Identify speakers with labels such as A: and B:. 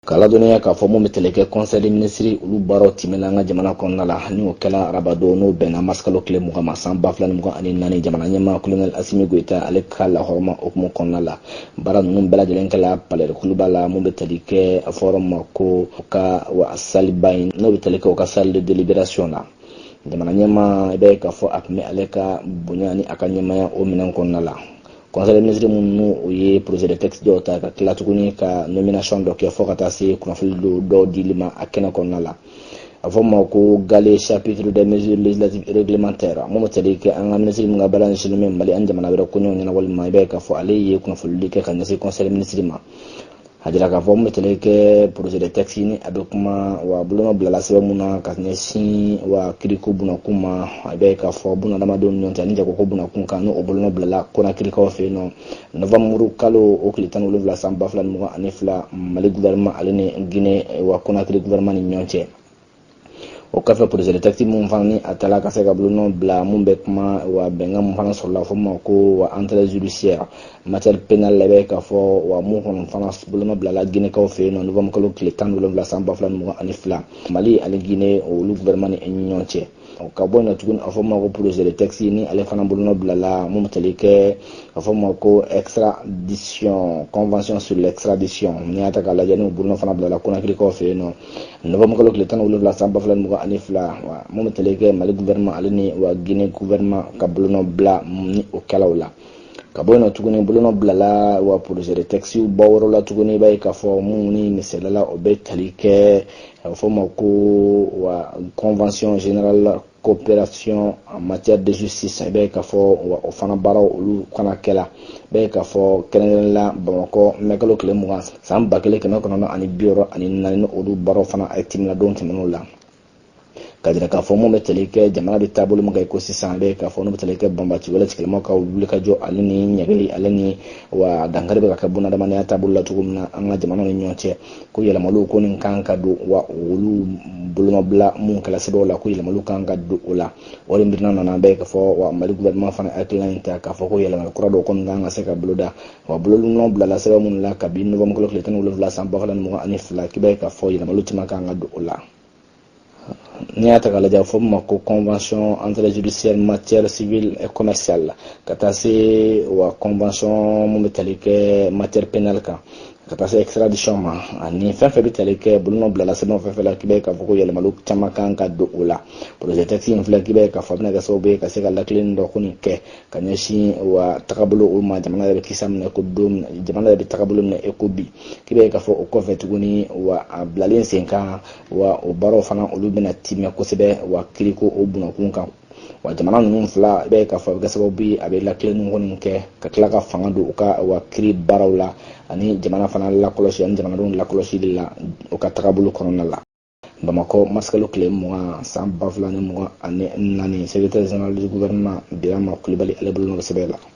A: kala duniya ka fɔ mun bɛ tɛlɛ kɛ conseil des ministres olu baaraw tɛmɛna an ka jamana kɔnɔna la ni o kɛla arabadon n'o bɛnna maskalo tile 20 ma san 2024 jamana ɲɛmaa colonel Asimi Goita ale ka lahɔrɔma hukumu kɔnɔna la baara ninnu bɛɛ lajɛlen kɛla palais Kuluba la mun bɛ tɛli kɛ a fɔra ma ko u ka salle ba in n'o bɛ tɛli kɛ u ka salle de délibération la jamana ɲɛmaa i bɛ ka fɔ a tun bɛ ale ka bonya ni a ka ɲɛmaaya o minɛn kɔnɔna la conseil des ministres minnu o ye projet de texte dɔw ta ka tila tuguni ka nomination dɔ kɛ fɔ ka taa se kunnafoni dɔw dili ma a kɛnɛ kɔnɔna la a fɔ ma ko gale chapitre des mesures législatives et réglementaires mun bɛ tɛli kɛ an ka ministre min ka baara ɲɛsinnen bɛ Mali ani jamana wɛrɛ koɲɛw ɲɛna walima i bɛ ka fɔ ale ye kunnafoni kɛ ka ɲɛsin conseil des ministres ma a jira k'a fɔ mun bɛ tɛli kɛ projet de texte ni a bɛ kuma wa bolonɔ bilala sɛbɛn mun na ka ɲɛsin wa kiriko bunakun ma a bɛ ka fɔ bunadamadenw ni ɲɔgɔn cɛ ani jagoko bunakun kan n'o bolonɔ bilala Konakirikaw fɛ yen nɔ novembre kalo o tile 17 san 2022 Mali gouvernement ale ni Guinée wa Konakiri gouvernement ni ɲɔgɔn cɛ o kɔfɛ projet de texte mun fana ni a tala ka se ka bolonɔ bila mun bɛ kuma wa bɛnkan mun fana sɔrɔla fɔ ma ko wa entrée judiciaire matière pénale la bɛ ka fɔ wa mun kɔnɔ fana bolonɔ bilala Guinékaw fɛ yen nɔ novembre kalo tile 17 san 2022 Mali ani Guinée olu gouvernement ni ɲɔgɔn cɛ ka bɔ yen tuguni a fɔ ma ko projet de texte ni ale fana bolonɔ bilala mun bɛ tɛli kɛ a fɔ ma ko extradition convention sur l'extradition ni y'a ta k'a lajɛ ni bolonɔ fana bilala Konakirikaw fɛ yen nɔ novembre kalo tile 17 san 2022 wa mun bɛ tɛli kɛ Mali gouvernement ale ni wa Guinée gouvernement ka bolonɔ bila ni o kɛlaw la ka bɔ yen tuguni bolonɔ bilala wa projet de texte bɔ wɛrɛ la tuguni i b'a ye k'a fɔ mun ni misaliyala o bɛ tali kɛ a fɔ ma ko wa convention générale coopération en matière de justice i b'a ye k'a fɔ o fana baaraw olu kana kɛla i b'a ye k'a fɔ kɛrɛnkɛrɛnnen la Bamakɔ mɛkalo tile 20 san 1964 olu baaraw fana a tɛmɛna don tɛmɛn'o la ka jira k'a fɔ mun bɛ tɛli kɛ jamana bɛ taabolo min kan ko sisan bɛ k'a fɔ n'u bɛ tɛli kɛ banbati wala tigɛlamaw ka wuli ka jɔ ale ni ɲɛgili ale ni wa dankari bɛ ka kɛ bunadamadenya taabolo la cogo min na an ka jamana ni ɲɔgɔn cɛ ko yɛlɛmaliw ko nin kan ka don wa olu bolonɔbila mun kɛla sɛbɛnw la ko yɛlɛmaliw kan ka don o la o de mirina nana bɛ k'a fɔ wa Mali gouvernement fana hakilina in ta k'a fɔ ko yɛlɛmali kura dɔw kɔni kan ka se ka boloda wa bolonɔ bilala sɛbɛn minnu la kabini novembre tile 17 san 2022 k'i b'a ye k'a fɔ yɛlɛmaliw caman kan ka don o la ni y'a ta k'a lajɛ fɔ ma ko convention entrée judiciaire matière civile et commerciale ka taa se wa convention mun bɛ tali kɛ matière pénale kan ka taa se extradition ma ani fɛn fɛn bɛ tali kɛ bolonɔ bilala sɛbɛn fɛn fɛn la k'i b'a ye k'a fɔ ko yɛlɛmaliw caman kan ka don o la projet texte in filɛ k'i b'a ye k'a fɔ a bɛna kɛ sababu ye ka se ka lakileni dɔ ko nin kɛ ka ɲɛsin wa tagabolo o ma jamana yɛrɛ bɛ kisa minɛ ko don jamana yɛrɛ bɛ tagabolo minɛ e ko bi k'i b'a ye k'a fɔ o kɔfɛ tuguni wa a bilalen sen kan wa o baaraw fana olu bɛna timɛ kosɛbɛ wa kiriko o bunakun kan wa jamana ninnu fila i b'a ye k'a fɔ a bɛ kɛ sababu ye a bɛ lakileni kɔni kɛ ka tila ka fanga don u ka wa kiri baaraw la ani jamana fana lakɔlɔsi ani jamanadenw lakɔlɔsili la o ka tagabolo kɔnɔna la Bamakɔ maskalo tile 20 san 2024 secrétaire général du gouvernement Birama Kulibali ale bolonɔ sɛbɛn la